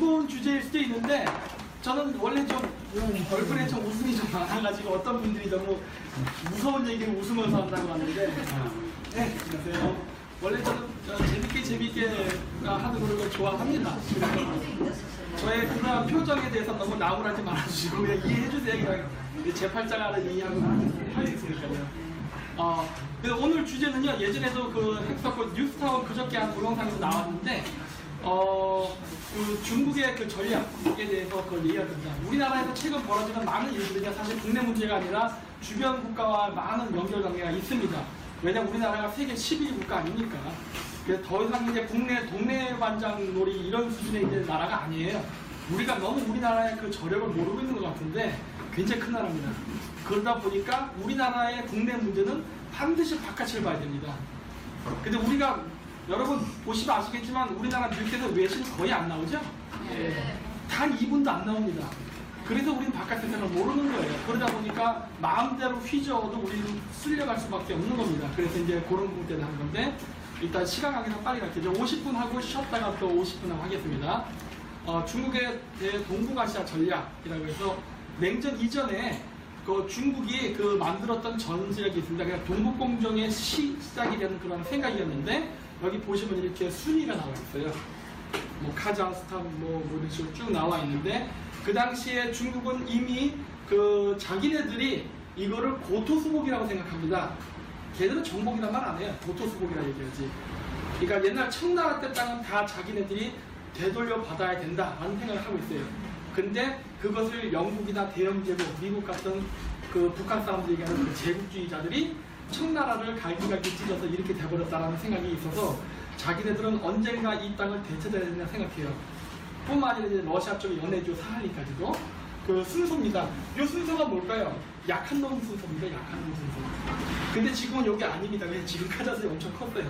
무거운 주제일 수도 있는데 저는 원래 좀 얼굴에 좀 웃음이 좀 많아가지고 어떤 분들이 너무 무서운 얘기를 웃으면서 한다고 하는데 네, 안녕하세요. 원래 저는 재밌게 하는 걸 좋아합니다. 저의 그런 표정에 대해서 너무 나무라지 말아주시고 그냥 이해해주세요. 그냥 제 팔자를 이해하고 하겠으니까요. 그래서 오늘 주제는요, 예전에도 했었고 뉴스타운 그저께 한 동영상에서 나왔는데 그 중국의 그 전략에 대해서 그걸 얘기합니다. 우리나라에서 최근 벌어지는 많은 일들이 사실 국내 문제가 아니라 주변 국가와 많은 연결관계가 있습니다. 왜냐면 우리나라가 세계 11위 국가 아닙니까? 그래서 더 이상 이제 국내 동네 반장 놀이 이런 수준의 이제 나라가 아니에요. 우리가 너무 우리나라의 그 저력을 모르고 있는 것 같은데 굉장히 큰 나라입니다. 그러다 보니까 우리나라의 국내 문제는 반드시 바깥을 봐야 됩니다. 근데 우리가 여러분 보시면 아시겠지만 우리나라 뉴스에서 외신 거의 안 나오죠? 단 2분도 안 나옵니다. 그래서 우리는 바깥 세상을 모르는 거예요. 그러다 보니까 마음대로 휘저어도 우리는 쓸려갈 수밖에 없는 겁니다. 그래서 이제 그런 부분 때문에 한 건데 일단 시간 관계상 빨리 갈게요. 50분 하고 쉬었다가 또 50분 하고 하겠습니다. 중국의 동북아시아 전략이라고 해서 냉전 이전에 중국이 만들었던 전략이 있습니다. 그냥 동북공정의 시작이 되는 그런 생각이었는데 여기 보시면 이렇게 순위가 나와 있어요. 뭐 카자흐스탄 뭐 이런 식으로 쭉 나와 있는데 그 당시에 중국은 이미 자기네들이 이거를 고토수복이라고 생각합니다. 걔들은 정복이란 말 안 해요. 고토수복이라 얘기하지. 그러니까 옛날 청나라 때 땅은 다 자기네들이 되돌려 받아야 된다라는 생각을 하고 있어요. 근데 그것을 영국이나 대영제국, 미국 같은 북한 사람들이 얘기하는 그 제국주의자들이 청나라를 갈기갈기 찢어서 이렇게 돼버렸다라는 생각이 있어서 자기네들은 언젠가 이 땅을 되찾아야 된다 생각해요. 뿐만 아니라 이제 러시아 쪽의 연해주 사할린까지도 순서입니다. 이 순서가 뭘까요? 약한 놈 순서입니다. 약한 놈 순서. 근데 지금은 여기 아닙니다. 왜 지금 카자흐이 엄청 컸어요.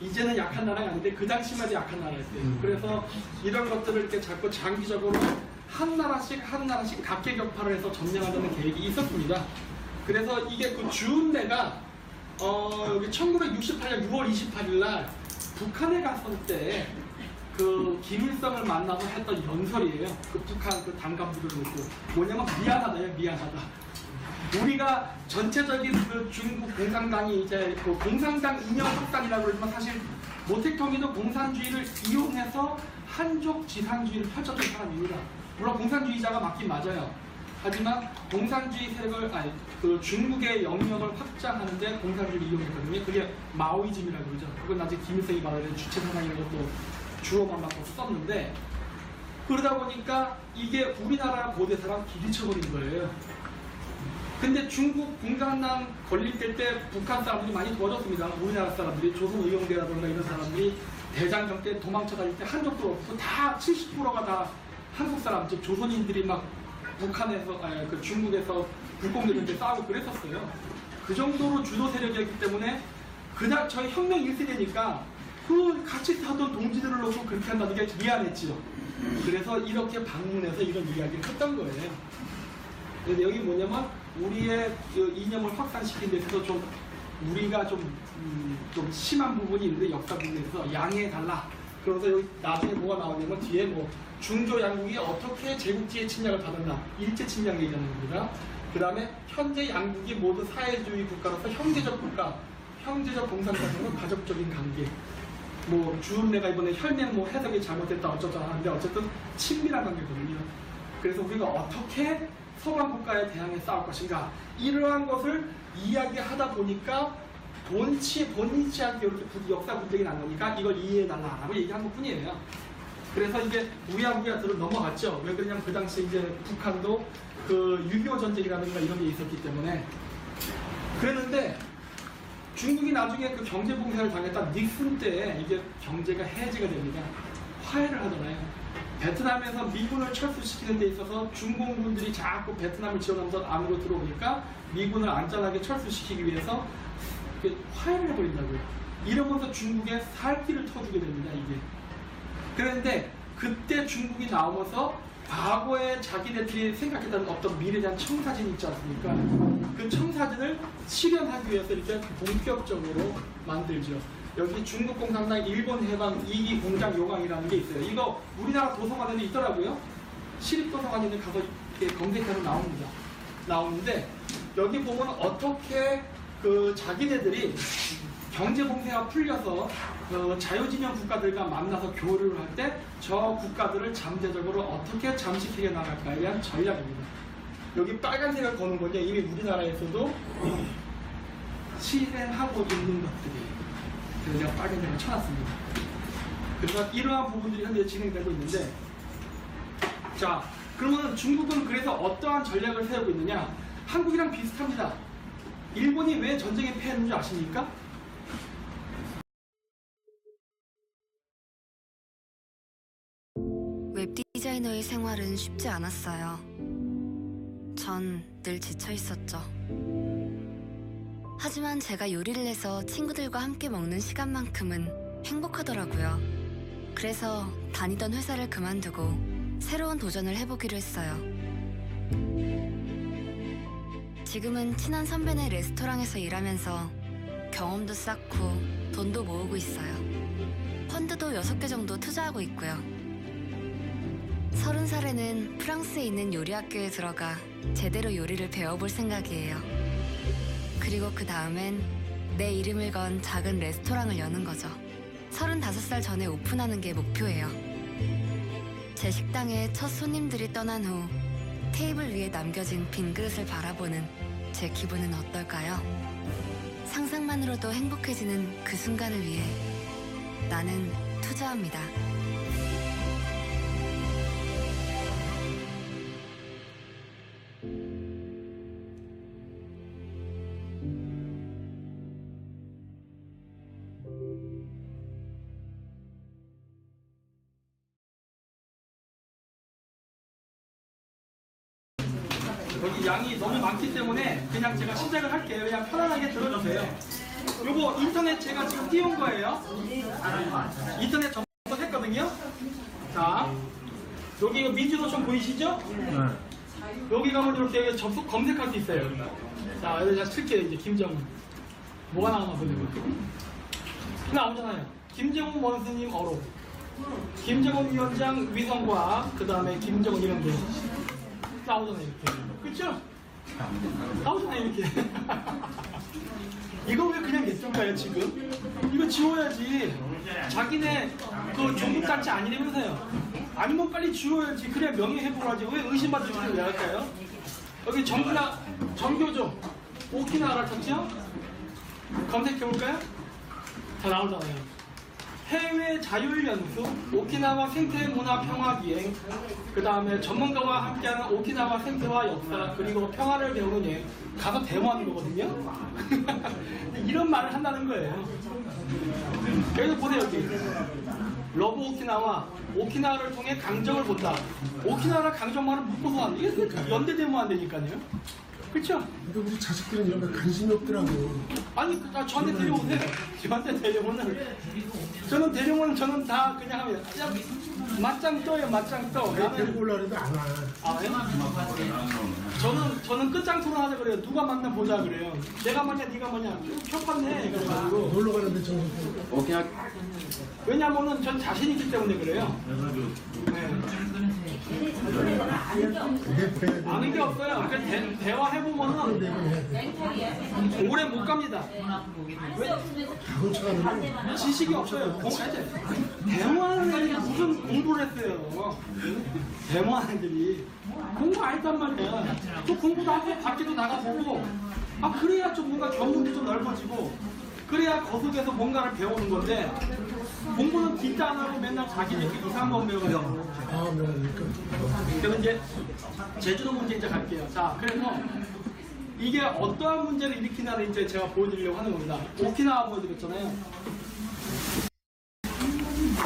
이제는 약한 나라가 아닌데 그 당시만 해도 약한 나라였어요. 그래서 이런 것들을 이렇게 자꾸 장기적으로 한 나라씩 각계격파를 해서 점령하려는 계획이 있었습니다. 그래서 이게 주은내가 여기 1968년 6월 28일 날 북한에 갔을 때 김일성을 만나서 했던 연설이에요. 북한 당간부들을 놓고 뭐냐면 미안하다. 우리가 전체적인 중국 공산당이 이제 공산당 이념 확산이라고 그러지만 사실 모택경이도 공산주의를 이용해서 한족 지상주의를 펼쳤던 사람입니다. 물론 공산주의자가 맞긴 맞아요. 하지만 공산주의 세력을 중국의 영역을 확장하는데 공산주의를 이용했거든요. 그게 마오이즘이라고 그러죠. 그건 나중에 김일성이 말하는 주체 사상이라는 것도 주어만 바꿔 썼는데 그러다 보니까 이게 우리나라 고대사랑 부딪혀버린 거예요. 근데 중국 공산당 걸릴 때 북한 사람들이 많이 도와줬습니다. 우리나라 사람들이 조선의용대라든가 이런 사람들이 대장경 때 도망쳐 다닐 때 한족도 없고 다 70%가 다 한국 사람, 즉 조선인들이 막 북한에서 중국에서 국공들한테 싸우고 그랬었어요. 그 정도로 주도 세력이었기 때문에 그날 저희 혁명 1세대니까 같이 타던 동지들을 놓고 그렇게 한다는 게 미안했지요. 그래서 이렇게 방문해서 이런 이야기를 했던 거예요. 근데 여기 뭐냐면 우리의 이념을 확산시킨 데 있어서 우리가 좀 심한 부분이 있는데 역사 부분에서 양해해달라. 그래서 여기 나중에 뭐가 나오냐면 뒤에 중조 양국이 어떻게 제국주의 침략을 받았나 일제 침략 얘기하는 겁니다. 그 다음에 현재 양국이 모두 사회주의 국가로서 형제적 국가, 형제적 공산당과 가족적인 관계. 주은내가 이번에 혈맹 해석이 잘못됐다 어쩌다 하는데 어쨌든 친밀한 관계거든요. 그래서 우리가 어떻게 서방 국가에 대항해 싸울 것인가 이러한 것을 이야기하다 보니까 본인치 않게 이렇게 역사 분쟁이 난 거니까 이걸 이해해달라라고 얘기한 것 뿐이에요. 그래서 이게 우야우야 들어 넘어갔죠. 왜 그러냐면 그 당시 이제 북한도 6.25 전쟁이라든가 이런 게 있었기 때문에 그랬는데 중국이 나중에 경제 봉쇄를 당했다 닉슨 때 이게 경제가 해제가 됩니다. 화해를 하잖아요. 베트남에서 미군을 철수시키는 데 있어서 중공군들이 자꾸 베트남을 지원하면서 안으로 들어오니까 미군을 안전하게 철수시키기 위해서 화해를 해버린다고요. 이러면서 중국에 살길을 터주게 됩니다. 이게. 그런데 그때 중국이 나오면서 과거에 자기네들이 생각했던 어떤 미래에 대한 청사진이 있지 않습니까? 그 청사진을 실현하기 위해서 이렇게 본격적으로 만들죠. 여기 중국 공산당 일본 해방 2기 공장 요강이라는 게 있어요. 이거 우리나라 도서관에도 있더라고요. 시립 도서관에 가서 이렇게 검색하면 나옵니다. 나오는데 여기 보면 어떻게 그 자기네들이 경제 봉쇄가 풀려서 자유진영 국가들과 만나서 교류를 할 때 저 국가들을 잠재적으로 어떻게 잠식해 나갈까에 대한 전략입니다. 여기 빨간색을 거는 건데 이미 우리나라에서도 실행하고 있는 것들이에요. 그래서 제가 빨간색을 쳐놨습니다. 그래서 이러한 부분들이 현재 진행되고 있는데, 자, 그러면 중국은 그래서 어떠한 전략을 세우고 있느냐? 한국이랑 비슷합니다. 일본이 왜 전쟁에 패했는지 아십니까? 웹디자이너의 생활은 쉽지 않았어요. 전 늘 지쳐 있었죠. 하지만 제가 요리를 해서 친구들과 함께 먹는 시간만큼은 행복하더라고요. 그래서 다니던 회사를 그만두고 새로운 도전을 해보기로 했어요. 지금은 친한 선배네 레스토랑에서 일하면서 경험도 쌓고 돈도 모으고 있어요. 펀드도 6개 정도 투자하고 있고요. 30살에는 프랑스에 있는 요리학교에 들어가 제대로 요리를 배워볼 생각이에요. 그리고 그 다음엔 내 이름을 건 작은 레스토랑을 여는 거죠. 35살 전에 오픈하는 게 목표예요. 제 식당에 첫 손님들이 떠난 후 테이블 위에 남겨진 빈 그릇을 바라보는 제 기분은 어떨까요? 상상만으로도 행복해지는 그 순간을 위해 나는 투자합니다. 여기 양이 너무 많기 때문에 그냥 제가 시작을 할게요. 그냥 편안하게 들어주세요. 요거 인터넷 제가 지금 띄운 거예요. 인터넷 접속했거든요. 자, 여기 미주노션 보이시죠? 여기 가면 이렇게 접속 검색할 수 있어요. 자, 여기 제가 칠게요. 이제 김정은 뭐가 나오나 보세요. 나오잖아요. 김정은 원수님 어록, 김정은 위원장 위성과학, 그 다음에 김정은 이런 게 나오잖아요. 이렇게. 그쵸? 나오잖아요. 이렇게. 이거 왜 그냥 냈던가요 지금? 이거 지워야지. 자기네 그 종북단체 아니라면서요. 아니면 빨리 지워야지. 그래야 명예회복을 하지. 왜 의심받을 줄을 왜 할까요? 여기 정교조 오키나와라 쳤죠? 검색해볼까요? 다 나오잖아요. 해외 자율연수, 오키나와 생태 문화 평화 기행, 그 다음에 전문가와 함께하는 오키나와 생태와 역사, 그리고 평화를 배우는 여행. 가서 데모하는 거거든요. 이런 말을 한다는 거예요. 여기서 보세요. 여기 러브 오키나와, 오키나와를 통해 강정을 본다. 오키나와랑 강정만은 묶어서 하는 이게 연대 데모한다니까요. 그렇죠? 근데 우리 자식들은 이런 거 관심이 없더라고. 아니, 저한테 데려오세요. 저한테 데려오면 저는 데려오면 저는 다 그냥 하면 야, 맞짱 떠요, 맞짱 떠. 내가 데리고 오려고 해도 안 와. 아, 예? 저는 끝장 토론하자 그래요. 누가 맞나 보자 그래요. 내가 맞냐, 네가 맞냐. 켰네 그래가지고. 놀러 가는데 정신. 왜냐면은 전 자신 있기 때문에 그래요. 네. 아는 게 없어요. 그러니까 대화해보면은 오래 못 갑니다. 왜? 지식이 없어요. 대모하는 애들이 무슨 공부를 했어요. 대모하는 애들이 공부 안 했단 말이야. 또 공부도 하고 밖에도 나가보고 그래야 좀 뭔가 경험도 좀 넓어지고 그래야 거기에서 뭔가를 배우는 건데 공부는 진짜 안 하고 맨날 자기네끼리 이상한 거 배우려고. 명언이니까. 그럼 이제 제주도 문제 이제 갈게요. 자, 그래서 이게 어떠한 문제를 일으키나를 이제 제가 보여드리려고 하는 겁니다. 오키나와 보여드렸잖아요.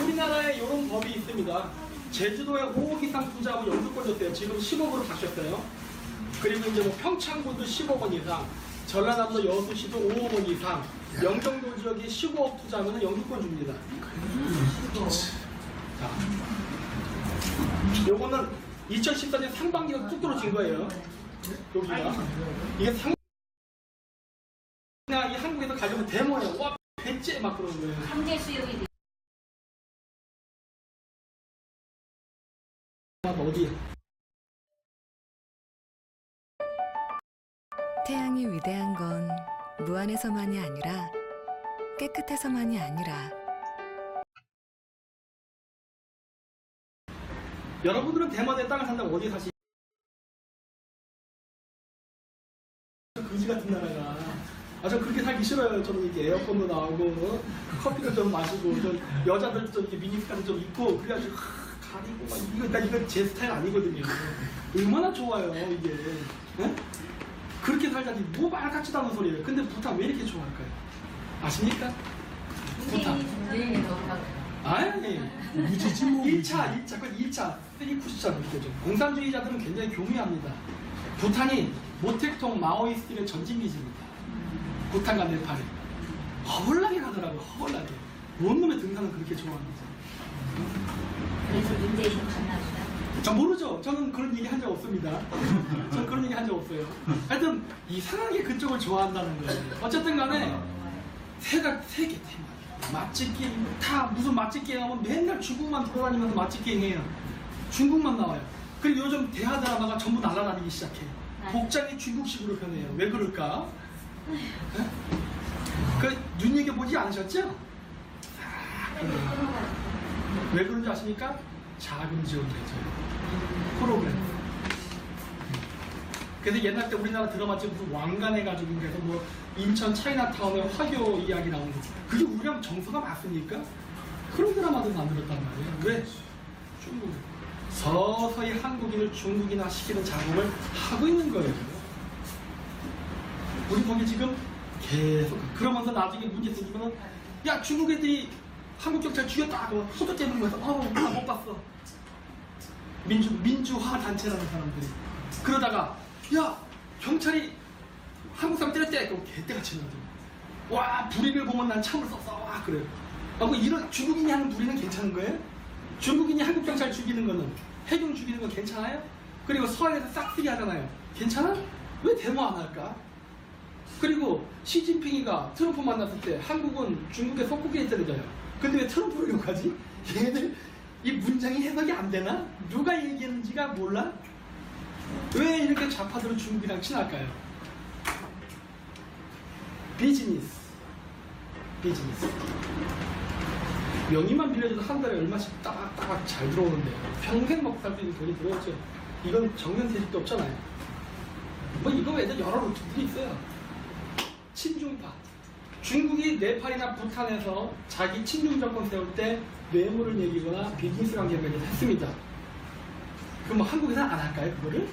우리나라에 이런 법이 있습니다. 제주도에 5억 이상 투자하고 영주권 줬대요. 지금 10억으로 바뀌었어요. 그리고 이제 뭐 평창군도 10억 원 이상, 전라남도 여수시도 5억 원 이상, 영종도 지역이 15억 투자하면 영주권 줍니다. 자, 요거는 2014년 상반기가 뚝 떨어진 거예요. 여기가 이게 이 한국에서 가져온 데모예요. 와, 배째 막 그러는 거예요. 어디에? 태양이 위대한 건 무한해서만이 아니라 깨끗해서만이 아니라 여러분들은 대만에 땅을 산다고 어디에 사시? 거지 같은 나라가. 저 그렇게 살기 싫어요. 저는 이렇게 에어컨도 나오고 커피도 좀 마시고 좀 여자들도 좀 이렇게 미니스커트 좀 입고 그래가지고 가리고 막 이거 제 스타일 아니거든요. 얼마나 좋아요 이게. 네? 그렇게 살자니 뭐 말 같지도 않은 소리예요. 근데 부탄 왜 이렇게 좋아할까요? 아십니까? 부탄. 아니, 무지지 뭐. 1차, 3쿠시처럼 이렇게 좀. 공산주의자들은 굉장히 교묘합니다. 부탄이 모택동 마오이스트의 전진기지입니다. 부탄과 네팔에. 허벌나게 가더라고요, 허벌나게. 뭔 놈의 등산은 그렇게 좋아합니다. 그래서 인대에서 갔나 보다. 전 모르죠. 저는 그런 얘기 한 적 없습니다. 저는 그런 얘기 한 적 없어요. 하여튼, 이상하게 그쪽을 좋아한다는 거예요. 어쨌든 간에, 세계 테마. 맛집 게임, 다 무슨 맛집 게임 하면 맨날 중국만 돌아다니면서 맛집 게임 해요. 중국만 나와요. 그리고 요즘 대하 드라마가 전부 날아다니기 시작해. 복장이 중국식으로 변해요. 왜 그럴까? 그 눈여겨보지 않으셨죠? 왜 그런지 아십니까? 자금 지원되죠. 프로그램. 그래서 옛날 때 우리나라 드라마 찍 무슨 왕관해가지고 그래서 뭐 인천 차이나타운의 화교 이야기 나오는 거. 그게 우리랑 정서가 맞습니까? 그런 드라마도 만들었단 말이에요. 왜? 중국. 서서히 한국인을 중국인화 시키는 작업을 하고 있는 거예요. 우리 거기 지금 계속 그러면서 나중에 문제 생기면은 야 중국 애들이 한국 경찰 죽였다 그러면 호도 떼는 거에서 나 못 봤어. 민주화 단체라는 사람들이 그러다가 야 경찰이 한국 사람 때렸대 그럼 개떼가 치는 거죠. 와 불의를 보면 난 참을 수 없어. 와 그래. 뭐 이런 중국인이 하는 불의는 괜찮은 거예요? 중국인이 한국 경찰 죽이는 거는 해경 죽이는 건 괜찮아요? 그리고 서해에서 싹쓸이 하잖아요. 괜찮아? 왜 데모 안 할까? 그리고 시진핑이가 트럼프 만났을 때 한국은 중국에 속국에 떨어져요. 근데 왜 트럼프를 욕하지? 얘네들 이 문장이 해석이 안 되나? 누가 얘기했는지가 몰라? 왜 이렇게 좌파들은 중국이랑 친할까요? 비즈니스. 명의만 빌려줘도 한 달에 얼마씩 따박따박 잘 들어오는데 평생 먹고 살 수 있는 돈이 들어오죠. 이건 정년퇴직도 없잖아요. 뭐 이거 외에도 여러 루트들이 있어요. 친중파. 중국이 네팔이나 부탄에서 자기 친중 정권 세울 때 뇌물을 매기거나 비즈니스 관계를 했습니다. 그럼 뭐 한국에서는 안 할까요, 그거를?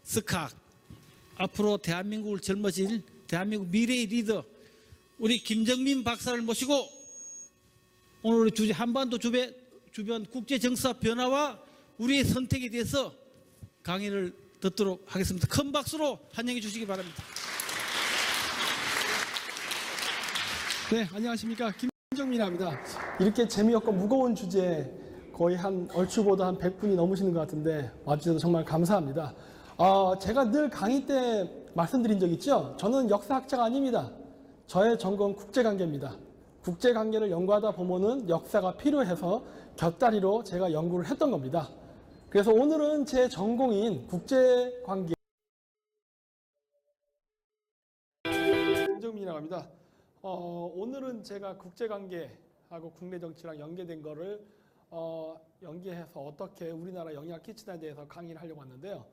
스카 앞으로 대한민국을 젊어질 대한민국 미래의 리더 우리 김정민 박사를 모시고 오늘 우리 주제 한반도 주변 국제 정사 변화와 우리의 선택에 대해서 강의를 듣도록 하겠습니다. 큰 박수로 환영해 주시기 바랍니다. 네, 안녕하십니까. 김정민입니다. 이렇게 재미없고 무거운 주제 거의 얼추 보도 한 100분이 넘으시는 것 같은데 와주셔서 정말 감사합니다. 제가 늘 강의 때 말씀드린 적 있죠? 저는 역사학자가 아닙니다. 저의 전공 국제관계입니다. 국제관계를 연구하다 보면은 역사가 필요해서 곁다리로 제가 연구를 했던 겁니다. 그래서 오늘은 제 전공인 국제관계 김정민이라고 합니다. 오늘은 제가 국제관계하고 국내 정치랑 연계된 거를 연계해서 어떻게 우리나라 영향을 끼치냐에 대해서 강의를 하려고 왔는데요.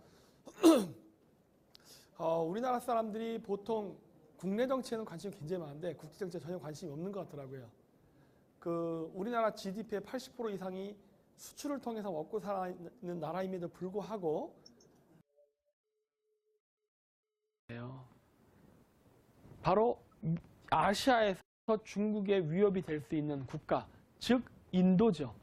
우리나라 사람들이 보통 국내 정치에는 관심이 굉장히 많은데 국제 정치에 전혀 관심이 없는 것 같더라고요. 우리나라 GDP의 80% 이상이 수출을 통해서 먹고 사는 나라임에도 불구하고 바로 아시아에서 중국의 위협이 될 수 있는 국가, 즉 인도죠.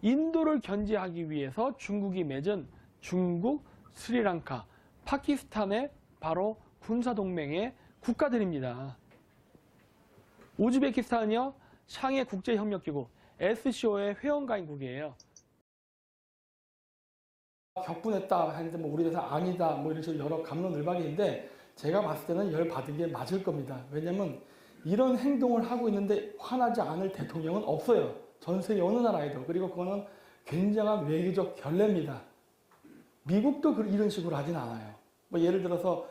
인도를 견제하기 위해서 중국이 맺은 중국, 스리랑카, 파키스탄의 바로 군사동맹의 국가들입니다. 우즈베키스탄은요, 샹해 국제협력기구 SCO의 회원가인국이에요. 격분했다 하는데 뭐 우리 대사 아니다 뭐 이런 식으로 여러 갑론을박이 있는데 제가 봤을 때는 열 받은 게 맞을 겁니다. 왜냐면 이런 행동을 하고 있는데 화나지 않을 대통령은 없어요. 전 세계 어느 나라에도. 그리고 그거는 굉장한 외교적 결례입니다. 미국도 이런 식으로 하진 않아요. 뭐 예를 들어서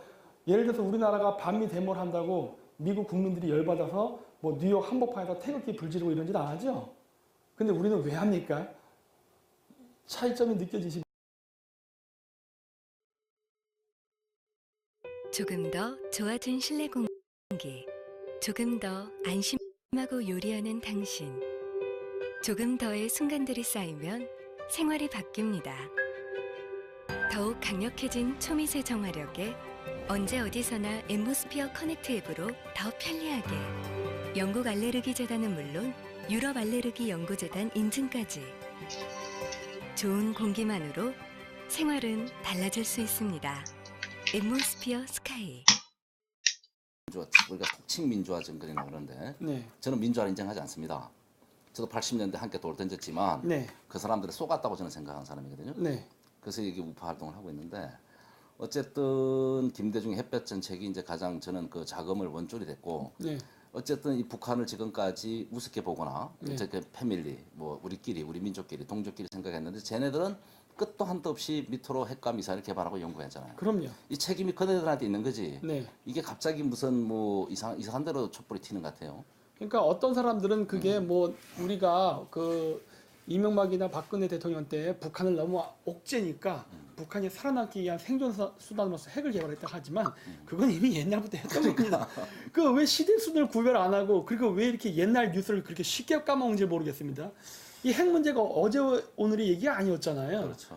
우리나라가 반미 데모를 한다고 미국 국민들이 열받아서 뭐 뉴욕 한복판에다 태극기 불지르고 이런 짓 안 하죠. 근데 우리는 왜 합니까? 차이점이 느껴지시. 조금 더 좋아진 실내 공기, 조금 더 안심하고 요리하는 당신, 조금 더의 순간들이 쌓이면 생활이 바뀝니다. 더욱 강력해진 초미세 정화력에 언제 어디서나 엠모스피어 커넥트 앱으로 더 편리하게, 영국 알레르기 재단은 물론 유럽 알레르기 연구재단 인증까지 좋은 공기만으로 생활은 달라질 수 있습니다. 엠모스피어 스카이. 우리가 통칭 민주화 정권이라고 그러는데 네. 저는 민주화를 인정하지 않습니다. 저도 80년대 함께 돌 던졌지만 네. 그 사람들을 속았다고 저는 생각하는 사람이거든요. 네. 그래서 이게 우파 활동을 하고 있는데 어쨌든 김대중 햇볕 정책이 이제 가장 저는 그 자금을 원줄이 됐고 네. 어쨌든 이 북한을 지금까지 우습게 보거나 네. 어쨌든 패밀리 뭐 우리끼리 우리 민족끼리 동족끼리 생각했는데 쟤네들은 끝도 한도 없이 밑으로 핵과 미사일을 개발하고 연구했잖아요. 그럼요. 이 책임이 그네들한테 있는 거지. 네. 이게 갑자기 무슨 뭐 이상한 대로 촛불이 튀는 것 같아요. 그러니까 어떤 사람들은 그게 뭐 우리가 그 이명박이나 박근혜 대통령 때 북한을 너무 억제니까 북한이 살아남기 위한 생존 수단으로서 핵을 개발했다 하지만 그건 이미 옛날부터 했던 겁니다. 그 왜 시대 수준을 구별 안 하고 그리고 왜 이렇게 옛날 뉴스를 그렇게 쉽게 까먹는지 모르겠습니다. 이 핵 문제가 어제 오늘의 얘기가 아니었잖아요. 그렇죠.